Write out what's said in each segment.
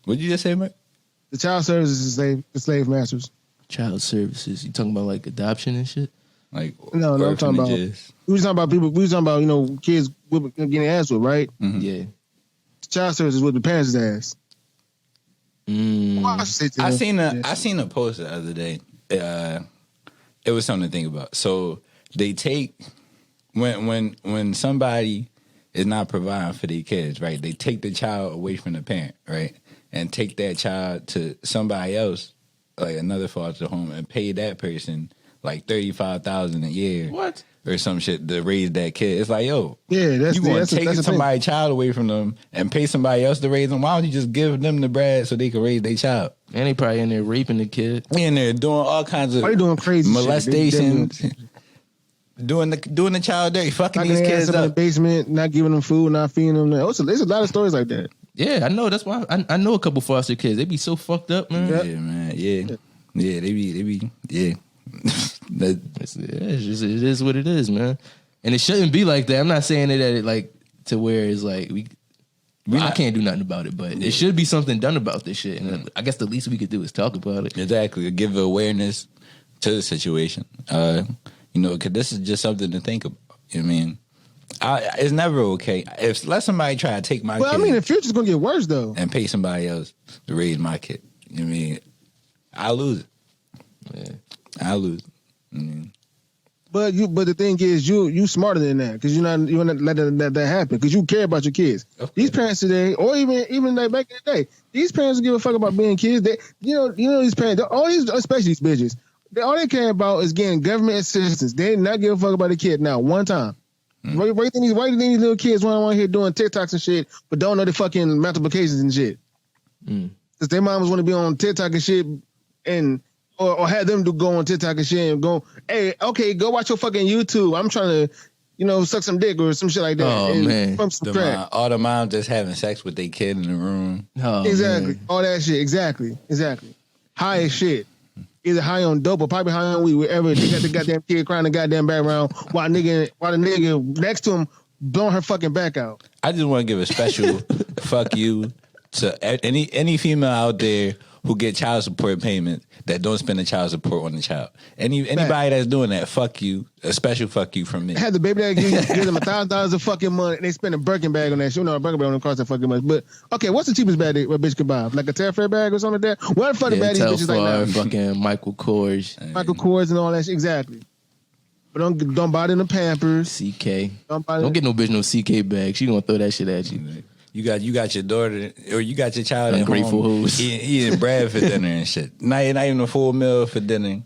What did you just say, Mike? The child services is the slave masters. Child services. You talking about like adoption and shit? Like No, I'm talking about. We was talking about people. We was talking about kids getting ass with, right? Mm-hmm. Yeah. Child services with the parents' ass. I seen a post the other day. It was something to think about. So they take when somebody is not providing for their kids, right? They take the child away from the parent, right, and take that child to somebody else, like another foster home, and pay that person like $35,000 a year, what, or some shit to raise that kid. It's like, yo, yeah, you going to take somebody's child away from them and pay somebody else to raise them? Why don't you just give them the bread so they can raise their child? And they probably in there raping the kid. They in there doing all kinds of doing crazy molestation, doing the child dirty, fucking these kids up in the basement, not giving them food, not feeding them. There's a lot of stories like that. Yeah, I know. That's why I know a couple foster kids. They be so fucked up, man. Yeah, man. Yeah. They be. Yeah. It is what it is, man. And it shouldn't be like that. I'm not saying it like to where it's like I can't do nothing about it, but it should be something done about this shit. And I guess the least we could do is talk about it. Exactly. Give awareness to the situation. Because this is just something to think about. You know what I mean? It's never okay. Let somebody try to take my kid. Well, I mean, the future's going to get worse, though. And pay somebody else to raise my kid. You know what I mean? I'll lose it. Yeah. I'll lose it. Mm-hmm. But the thing is, you smarter than that, because you're not letting that happen, because you care about your kids. Okay. These parents today, or even like back in the day, these parents don't give a fuck about being kids. They, these parents, especially these bitches, all they care about is getting government assistance. They not give a fuck about the kid now one time. Mm-hmm. Why do you think these little kids run around here doing TikToks and shit, but don't know the fucking multiplications and shit? Because their moms want to be on TikTok and shit, and or have them go on TikTok and shit and go, hey, okay, go watch your fucking YouTube. I'm trying to, suck some dick or some shit like that. Oh, man. Pump some crack. All the moms just having sex with their kid in the room. Oh, exactly. Man. All that shit. Exactly. High as shit. Either high on dope or probably high on weed, wherever they got the goddamn kid crying in the goddamn background while the nigga next to him blowing her fucking back out. I just want to give a special fuck you to any female out there who get child support payments that don't spend the child support on the child. Anybody that's doing that, fuck you. A special fuck you from me. Had the baby that give them $1,000 of fucking money and they spend a Birkin bag on that shit. A Birkin bag don't cost that fucking much. But okay, what's the cheapest bag a bitch could buy? Like a Telfair bag or something like that? What the fuck bag these bitches like now? Fucking Michael Kors. Michael Kors and all that shit. Exactly. But don't buy them the Pampers. CK. Don't get no bitch no CK bag. She gonna throw that shit at you. You got your daughter or you got your child ungrateful at home hoes. eating bread for dinner and shit. Not even a full meal for dinner.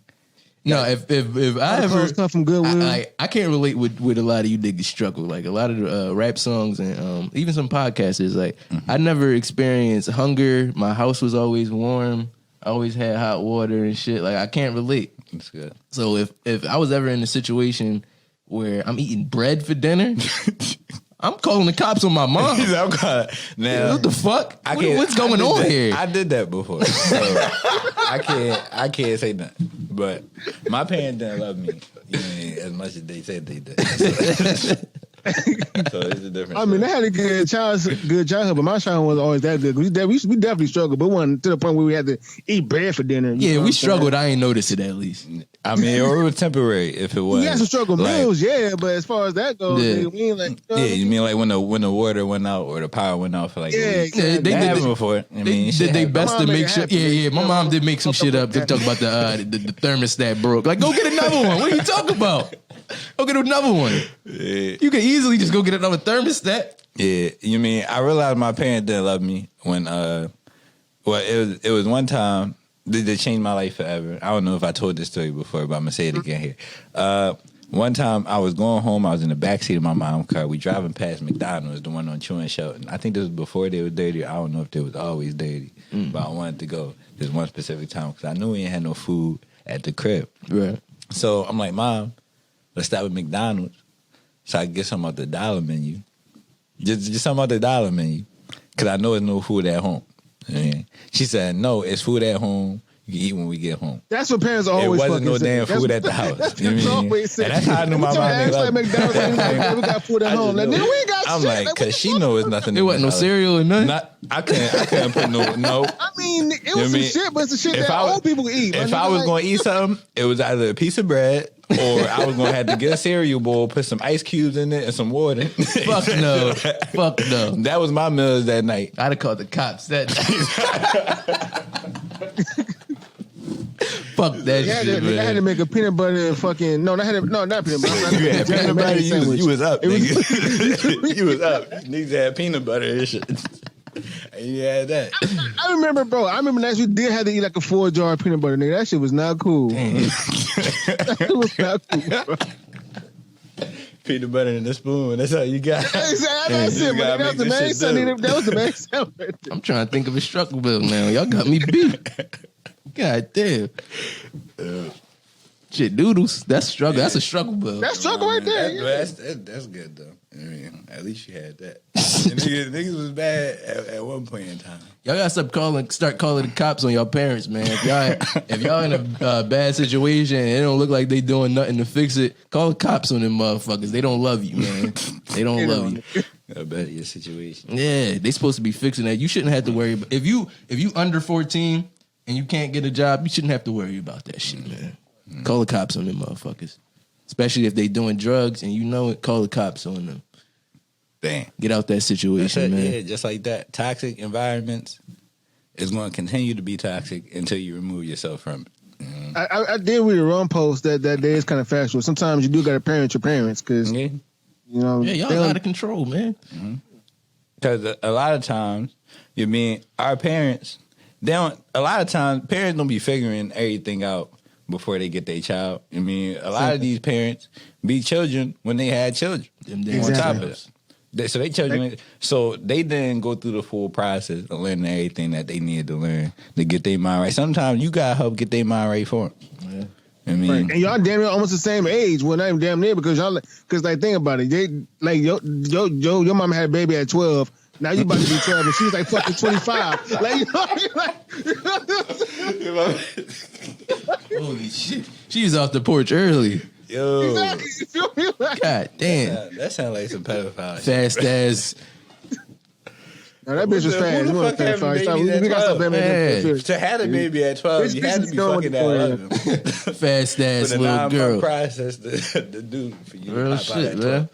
No, if I ever stuff from Goodwill, I can't relate with a lot of you niggas struggle. Like a lot of the rap songs and even some podcasters. Like I never experienced hunger. My house was always warm. I always had hot water and shit. Like I can't relate. That's good. So if I was ever in a situation where I'm eating bread for dinner. I'm calling the cops on my mom. Now, what the fuck? What's going on here? I did that before. So I can't say nothing. But my parents didn't love me as much as they said they did. So it's a different. I mean, they had a good childhood, but my childhood wasn't always that good. We definitely struggled, but we wasn't to the point where we had to eat bread for dinner. Yeah, we struggled. I ain't noticed it at least. I mean, or it was temporary if it was. We had some struggle meals, yeah, but as far as that goes, we ain't like. You mean like when the water went out or the power went out for like they did before. I mean, did they best to make sure. Yeah. My mom did make some shit up to talk about the thermostat broke. Like, go get another one. What are you talking about? Go get another one. Yeah. You can easily just go get another thermostat. Yeah, you mean I realized my parents didn't love me when it was one time they changed my life forever. I don't know if I told this story before, but I'm gonna say it again here. One time I was going home, I was in the backseat of my mom's car. We driving past McDonald's, the one on Chew and Shelton. I think this was before they were dirty. I don't know if they was always dirty, but I wanted to go this one specific time because I knew we ain't had no food at the crib. Right. So I'm like, Mom, let's stop at McDonald's so I can get something off the dollar menu. Just something off the dollar menu because I know there's no food at home. I mean, she said, no, it's food at home. You can eat when we get home. That's what parents are It always wasn't no fucking damn say. food at the house. You know what I mean? Always say. And that's how I knew my mom Acts didn't like love me. McDonald's. We got food at home. Like, nigga, we ain't got I'm shit. like, what because the she fuck? know it's nothing. There wasn't no cereal or nothing. I couldn't put no. I mean, it You know was what I some mean? shit, but it's the shit If that I was- old people eat. If I was going to eat something, it was either a piece of bread or I was going to have to get a cereal bowl, put some ice cubes in it and some water. Fuck no. Fuck no. That was my meals that night. I'd have called the cops that Fuck that They shit, had to man. make a peanut butter and fucking not peanut butter. You had peanut butter, you was up, It was- nigga. You was up. Niggas had peanut butter and shit. And you had that. I remember, bro. I remember that you did have to eat like a 4-jar peanut butter, nigga. That shit was not cool. That was not cool, bro. Peanut butter in a spoon. That's all you got. That's You it, gotta man. That was the make main this shit Sunday. do. That was the main sound right there. I'm trying to think of a struggle bill now. Y'all got me beat. God damn. Shit, doodles. That's struggle. That's a struggle bill. That's struggle right there. Yeah. That's good though. I mean, at least you had that. niggas was bad at one point in time. Y'all gotta start calling the cops on y'all parents, man. If y'all in a bad situation and it don't look like they doing nothing to fix it, call the cops on them motherfuckers. They don't love you, man. They don't love you. I bet your situation. Yeah, they supposed to be fixing that. You shouldn't have to worry about if you under 14 and you can't get a job, you shouldn't have to worry about that shit, man. Call the cops on them motherfuckers. Especially if they doing drugs and you know it, call the cops on them. Damn. Get out that situation, man. Yeah, just like that. Toxic environments is going to continue to be toxic until you remove yourself from it. I did read a wrong post that day is kind of factual. Sometimes you do got to parent your parents because Yeah. you know Yeah, y'all they don't- out of control, man. Because a lot of times, you mean our parents, they don't. A lot of times, parents don't be figuring everything out before they get their child. I mean, a lot of these parents be children when they had children. Them On damn top of times. it, so they children. So they didn't go through the full process of learning everything that they needed to learn to get their mind right. Sometimes you gotta help get their mind right for them. Yeah. I mean, and y'all damn near almost the same age. Well, not even damn near because like think about it. They like your mama had a baby at 12. Now you about to be 12 and she's like fucking 25. Like, you know, Holy shit. She's off the porch early. yo, exactly. You feel me? Like, God damn. that sounds like some pedophile. Fast ass. no, that bitch was fast. Who the fuck having babies We at got some 12? baby. To have a baby at 12, you had to be fucking at 11. Fast ass For the little 9-month girl. process to do for you. Real to pop out shit, at man.